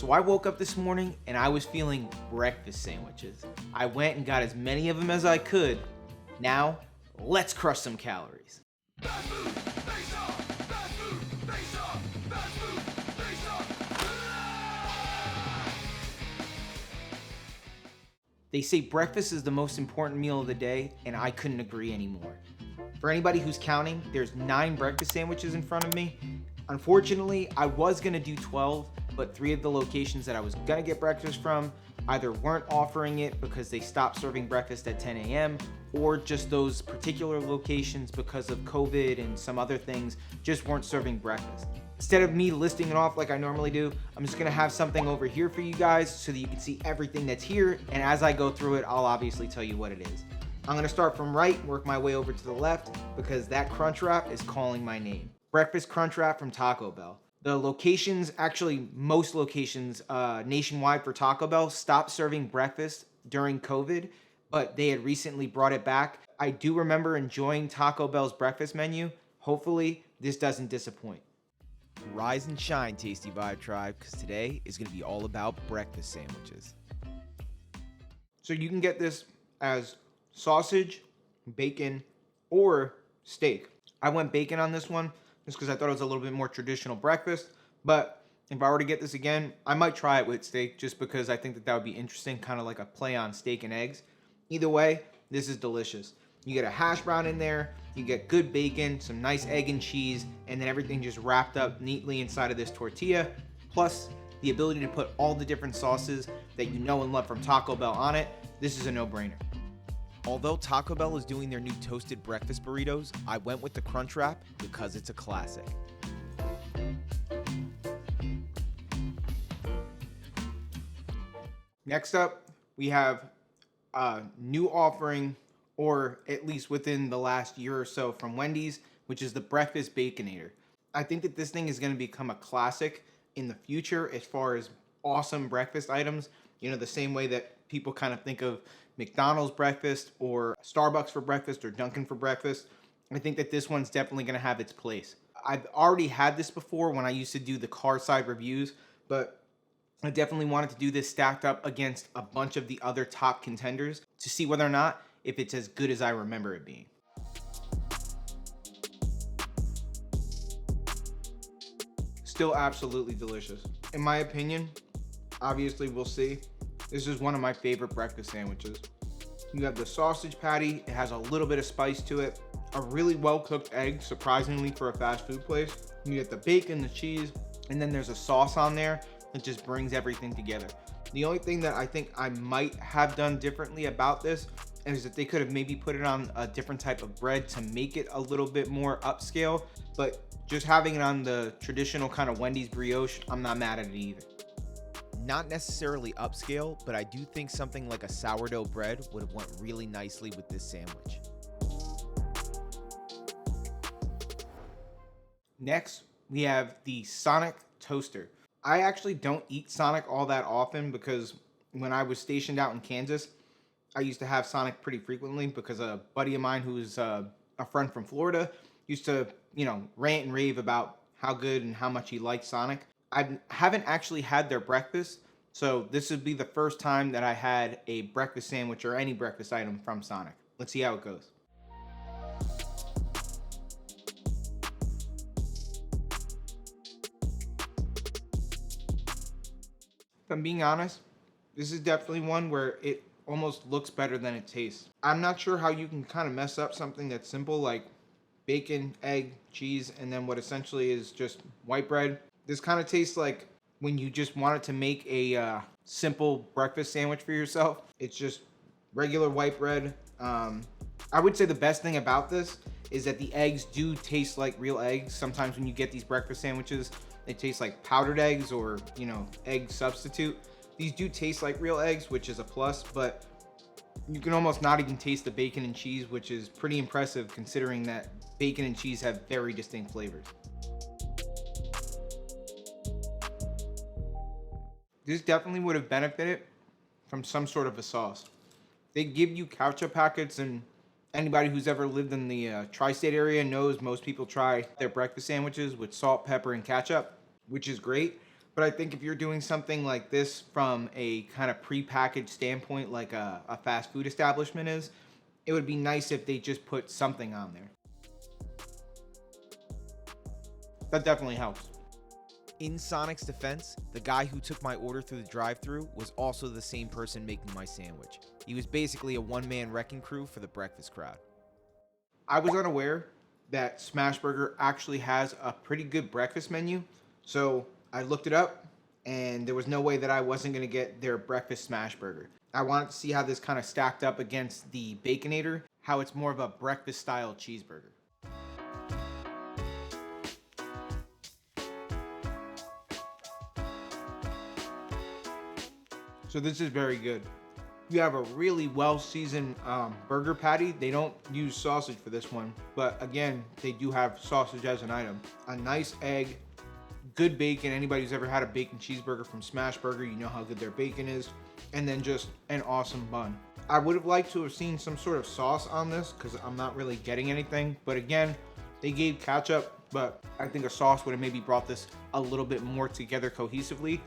So I woke up this morning and I was feeling breakfast sandwiches. I went and got as many of them as I could. Now, let's crush some calories. They say breakfast is the most important meal of the day, and I couldn't agree anymore. For anybody who's counting, there's 9 breakfast sandwiches in front of me. Unfortunately, I was gonna do 12, but 3 of the locations that I was gonna get breakfast from either weren't offering it because they stopped serving breakfast at 10 a.m. or just those particular locations because of COVID and some other things just weren't serving breakfast. Instead of me listing it off like I normally do, I'm just gonna have something over here for you guys so that you can see everything that's here, and as I go through it, I'll obviously tell you what it is. I'm gonna start from right and work my way over to the left because that crunch wrap is calling my name. Breakfast crunch wrap from Taco Bell. The locations, actually most locations nationwide for Taco Bell stopped serving breakfast during COVID, but they had recently brought it back. I do remember enjoying Taco Bell's breakfast menu. Hopefully this doesn't disappoint. Rise and shine, Tasty Vibe Tribe, because today is going to be all about breakfast sandwiches. So you can get this as sausage, bacon, or steak. I went bacon on this one just because I thought it was a little bit more traditional breakfast, but if I were to get this again, I might try it with steak just because I think that would be interesting, kind of like a play on steak and eggs. Either way, this is delicious. You get a hash brown in there, you get good bacon, some nice egg and cheese, and then everything just wrapped up neatly inside of this tortilla, plus the ability to put all the different sauces that you know and love from Taco Bell on it. This is a no-brainer. Although Taco Bell is doing their new toasted breakfast burritos, I went with the crunch wrap because it's a classic. Next up, we have a new offering, or at least within the last year or so, from Wendy's, which is the Breakfast Baconator. I think that this thing is going to become a classic in the future as far as awesome breakfast items. You know, the same way that people kind of think of McDonald's breakfast or Starbucks for breakfast or Dunkin for breakfast. I think that this one's definitely going to have its place. I've already had this before when I used to do the car side reviews, but I definitely wanted to do this stacked up against a bunch of the other top contenders to see whether or not if it's as good as I remember it being. Still absolutely delicious. In my opinion, obviously we'll see. This is one of my favorite breakfast sandwiches. You have the sausage patty, it has a little bit of spice to it, a really well-cooked egg, surprisingly for a fast food place. You get the bacon, the cheese, and then there's a sauce on there that just brings everything together. The only thing that I think I might have done differently about this is that they could have maybe put it on a different type of bread to make it a little bit more upscale, but just having it on the traditional kind of Wendy's brioche, I'm not mad at it either. Not necessarily upscale, but I do think something like a sourdough bread would have went really nicely with this sandwich. Next, we have the Sonic Toaster. I actually don't eat Sonic all that often because when I was stationed out in Kansas, I used to have Sonic pretty frequently because a buddy of mine who's a friend from Florida used to, rant and rave about how good and how much he liked Sonic. I haven't actually had their breakfast, so this would be the first time that I had a breakfast sandwich or any breakfast item from Sonic. Let's see how it goes. If I'm being honest, this is definitely one where it almost looks better than it tastes. I'm not sure how you can kind of mess up something that's simple like bacon, egg, cheese, and then what essentially is just white bread. This kind of tastes like when you just wanted to make a simple breakfast sandwich for yourself. It's just regular white bread. I would say the best thing about this is that the eggs do taste like real eggs. Sometimes when you get these breakfast sandwiches, they taste like powdered eggs or, egg substitute. These do taste like real eggs, which is a plus, but you can almost not even taste the bacon and cheese, which is pretty impressive considering that bacon and cheese have very distinct flavors. This definitely would have benefited from some sort of a sauce. They give you ketchup packets, and anybody who's ever lived in the tri-state area knows most people try their breakfast sandwiches with salt, pepper, and ketchup, which is great. But I think if you're doing something like this from a kind of prepackaged standpoint, like a fast food establishment is, it would be nice if they just put something on there. That definitely helps. In Sonic's defense, the guy who took my order through the drive-thru was also the same person making my sandwich. He was basically a one-man wrecking crew for the breakfast crowd. I was unaware that Smashburger actually has a pretty good breakfast menu, so I looked it up, and there was no way that I wasn't going to get their breakfast Smashburger. I wanted to see how this kind of stacked up against the Baconator, how it's more of a breakfast-style cheeseburger. So this is very good. You have a really well-seasoned burger patty. They don't use sausage for this one, but again, they do have sausage as an item. A nice egg, good bacon. Anybody who's ever had a bacon cheeseburger from Smashburger, you know how good their bacon is. And then just an awesome bun. I would have liked to have seen some sort of sauce on this because I'm not really getting anything. But again, they gave ketchup, but I think a sauce would have maybe brought this a little bit more together cohesively.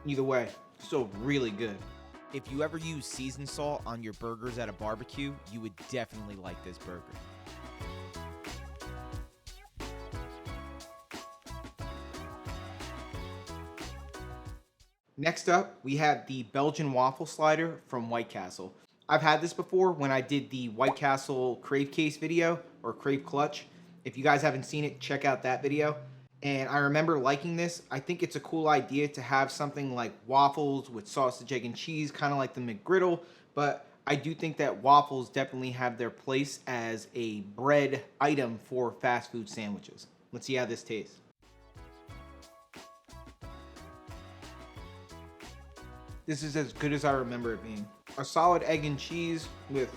Either way, still really good. If you ever use seasoned salt on your burgers at a barbecue, you would definitely like this burger. Next up, we have the Belgian waffle slider from White Castle. I've had this before when I did the White Castle Crave Case video, or Crave Clutch. If you guys haven't seen it, check out that video. And I remember liking this. I think it's a cool idea to have something like waffles with sausage, egg, and cheese, kind of like the McGriddle. But I do think that waffles definitely have their place as a bread item for fast food sandwiches. Let's see how this tastes. This is as good as I remember it being. A solid egg and cheese with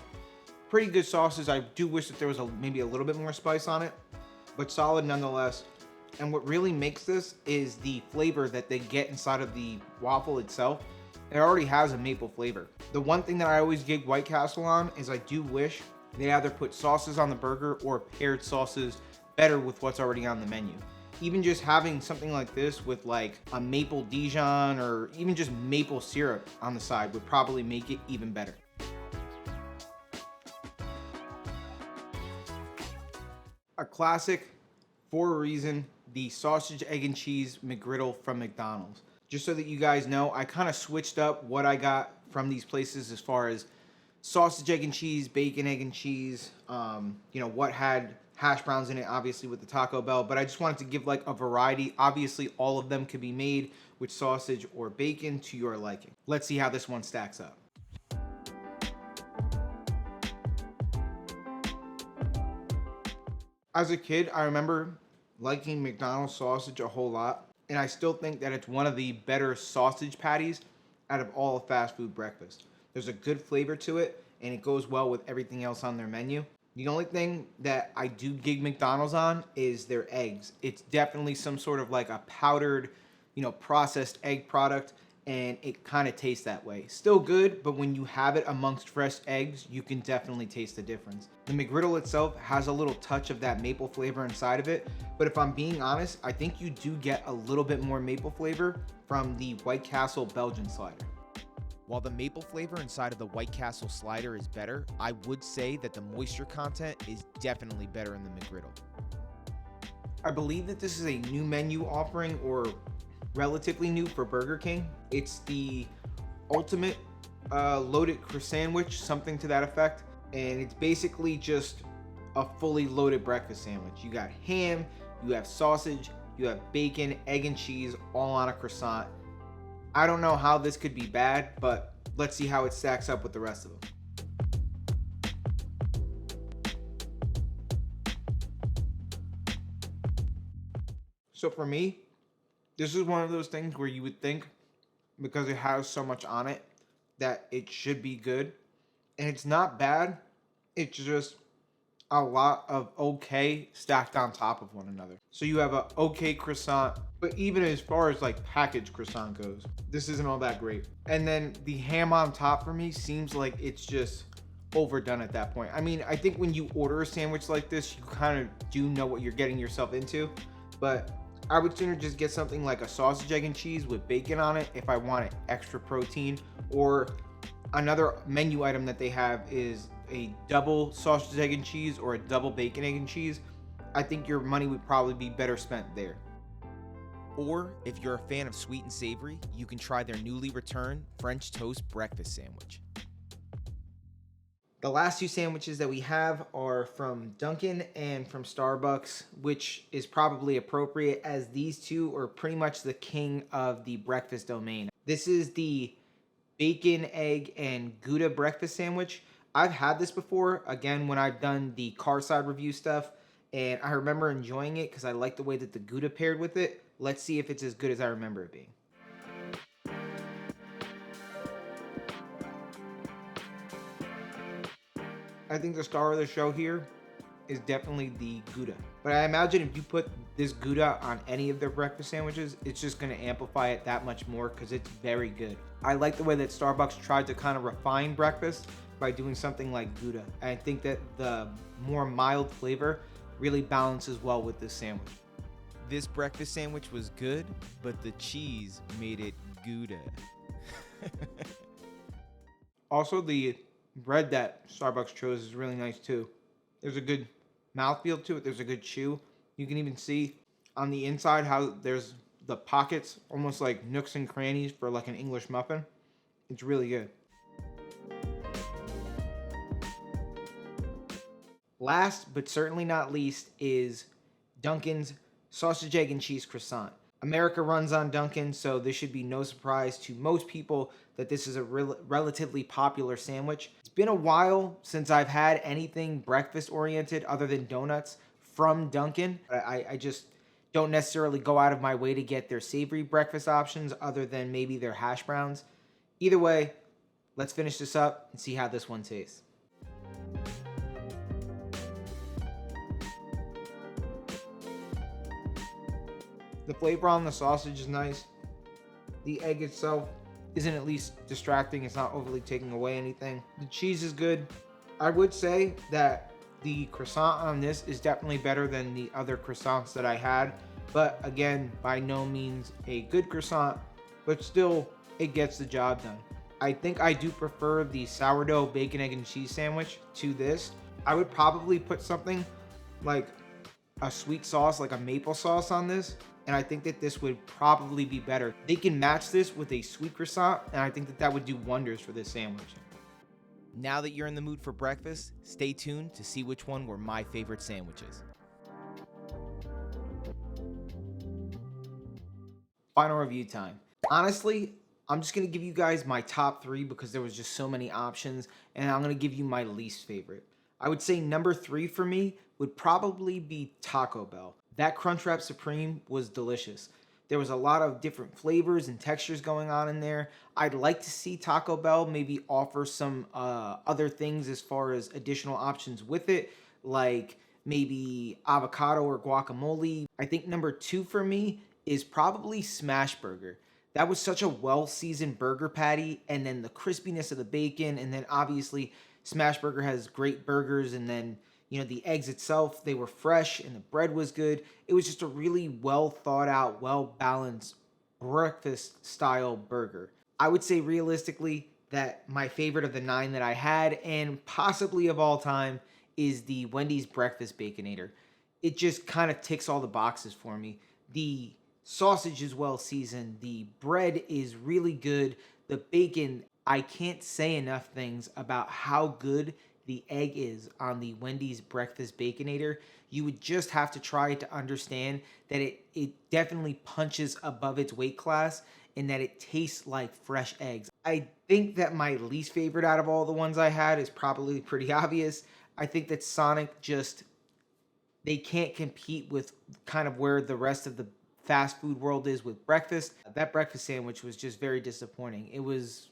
pretty good sauces. I do wish that there was maybe a little bit more spice on it, but solid nonetheless. And what really makes this is the flavor that they get inside of the waffle itself. It already has a maple flavor. The one thing that I always gig White Castle on is I do wish they either put sauces on the burger or paired sauces better with what's already on the menu. Even just having something like this with like a maple Dijon or even just maple syrup on the side would probably make it even better. A classic for a reason, the sausage, egg, and cheese McGriddle from McDonald's. Just so that you guys know, I kind of switched up what I got from these places as far as sausage, egg, and cheese, bacon, egg, and cheese, what had hash browns in it, obviously with the Taco Bell, but I just wanted to give like a variety. Obviously, all of them could be made with sausage or bacon to your liking. Let's see how this one stacks up. As a kid, I remember liking McDonald Sausage a whole lot, and I still think that it's one of the better sausage patties out of all of fast food breakfast. There's a good flavor to it, and it goes well with everything else on their menu. The only thing that I do gig McDonald's on is their eggs. It's definitely some sort of like a powdered, processed egg product, and it kind of tastes that way. Still good, but when you have it amongst fresh eggs, you can definitely taste the difference. The McGriddle itself has a little touch of that maple flavor inside of it, but if I'm being honest, I think you do get a little bit more maple flavor from the White Castle Belgian slider. While the maple flavor inside of the White Castle slider is better, I would say that the moisture content is definitely better in the McGriddle. I believe that this is a new menu offering, or relatively new for Burger King. It's the ultimate loaded sandwich, something to that effect. And it's basically just a fully loaded breakfast sandwich. You got ham, you have sausage, you have bacon, egg, and cheese all on a croissant. I don't know how this could be bad, but let's see how it stacks up with the rest of them. So for me, this is one of those things where you would think, because it has so much on it, that it should be good. And it's not bad. It's just a lot of okay stacked on top of one another. So you have a okay croissant, but even as far as like packaged croissant goes, this isn't all that great. And then the ham on top for me seems like it's just overdone at that point. I mean, I think when you order a sandwich like this, you kind of do know what you're getting yourself into, but I would sooner just get something like a sausage, egg, and cheese with bacon on it if I wanted extra protein. Or another menu item that they have is a double sausage, egg, and cheese or a double bacon, egg, and cheese. I think your money would probably be better spent there. Or if you're a fan of sweet and savory, you can try their newly returned French toast breakfast sandwich. The last two sandwiches that we have are from Dunkin and from Starbucks, which is probably appropriate as these two are pretty much the king of the breakfast domain. This is the bacon, egg, and Gouda breakfast sandwich. I've had this before, again, when I've done the car side review stuff, and I remember enjoying it because I like the way that the Gouda paired with it. Let's see if it's as good as I remember it being. I think the star of the show here is definitely the Gouda. But I imagine if you put this Gouda on any of their breakfast sandwiches, it's just going to amplify it that much more because it's very good. I like the way that Starbucks tried to kind of refine breakfast by doing something like Gouda. And I think that the more mild flavor really balances well with this sandwich. This breakfast sandwich was good, but the cheese made it Gouda. Also, the bread that Starbucks chose is really nice too. There's a good mouthfeel to it. There's a good chew. You can even see on the inside how there's the pockets, almost like nooks and crannies for like an English muffin. It's really good. Last but certainly not least is Dunkin's sausage, egg, and cheese croissant. America runs on Dunkin', so this should be no surprise to most people that this is a relatively popular sandwich. It's been a while since I've had anything breakfast oriented other than donuts from Dunkin'. I just don't necessarily go out of my way to get their savory breakfast options other than maybe their hash browns. Either way, let's finish this up and see how this one tastes. The flavor on the sausage is nice. The egg itself isn't at least distracting. It's not overly taking away anything. The cheese is good. I would say that the croissant on this is definitely better than the other croissants that I had. But again, by no means a good croissant, but still it gets the job done. I think I do prefer the sourdough bacon, egg, and cheese sandwich to this. I would probably put something like a sweet sauce, like a maple sauce on this. And I think that this would probably be better. They can match this with a sweet croissant, and I think that that would do wonders for this sandwich. Now that you're in the mood for breakfast, stay tuned to see which one were my favorite sandwiches. Final review time. Honestly, I'm just gonna give you guys my top three because there was just so many options, and I'm gonna give you my least favorite. I would say number 3 for me would probably be Taco Bell. That Crunchwrap Supreme was delicious. There was a lot of different flavors and textures going on in there. I'd like to see Taco Bell maybe offer some other things as far as additional options with it, like maybe avocado or guacamole. I think number 2 for me is probably Smashburger. That was such a well-seasoned burger patty, and then the crispiness of the bacon, and then obviously Smashburger has great burgers, and then the eggs itself, they were fresh and the bread was good. It was just a really well thought out, well balanced breakfast style burger. I would say realistically that my favorite of the 9 that I had, and possibly of all time, is the Wendy's Breakfast Baconator. It just kind of ticks all the boxes for me. The sausage is well seasoned. The bread is really good. The bacon, I can't say enough things about how good the egg is on the Wendy's Breakfast Baconator. You would just have to try to understand that it definitely punches above its weight class and that it tastes like fresh eggs. I think that my least favorite out of all the ones I had is probably pretty obvious. I think that Sonic they can't compete with kind of where the rest of the fast food world is with breakfast. That breakfast sandwich was just very disappointing. It was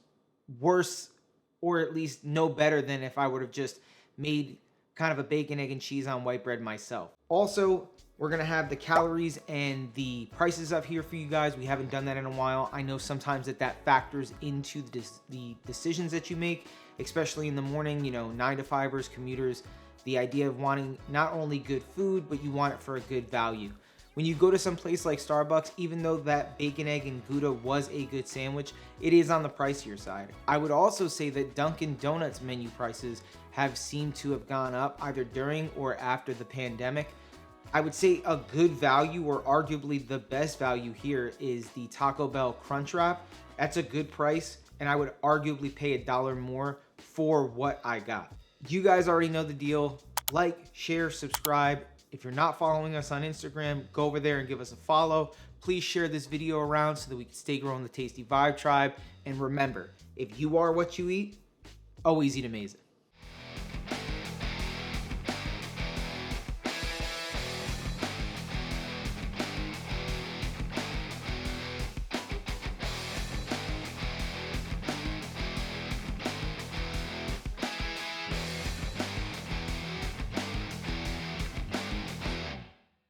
worse, or at least no better than if I would have just made kind of a bacon, egg, and cheese on white bread myself. Also, we're gonna have the calories and the prices up here for you guys. We haven't done that in a while. I know sometimes that factors into the decisions that you make, especially in the morning, 9-to-5ers, commuters, the idea of wanting not only good food, but you want it for a good value. When you go to some place like Starbucks, even though that bacon, egg, and Gouda was a good sandwich, it is on the pricier side. I would also say that Dunkin' Donuts menu prices have seemed to have gone up either during or after the pandemic. I would say a good value, or arguably the best value here, is the Taco Bell Crunch Wrap. That's a good price, and I would arguably pay $1 more for what I got. You guys already know the deal. Like, share, subscribe. If you're not following us on Instagram, go over there and give us a follow. Please share this video around so that we can stay growing the Tasty Vibe Tribe. And remember, if you are what you eat, always eat amazing.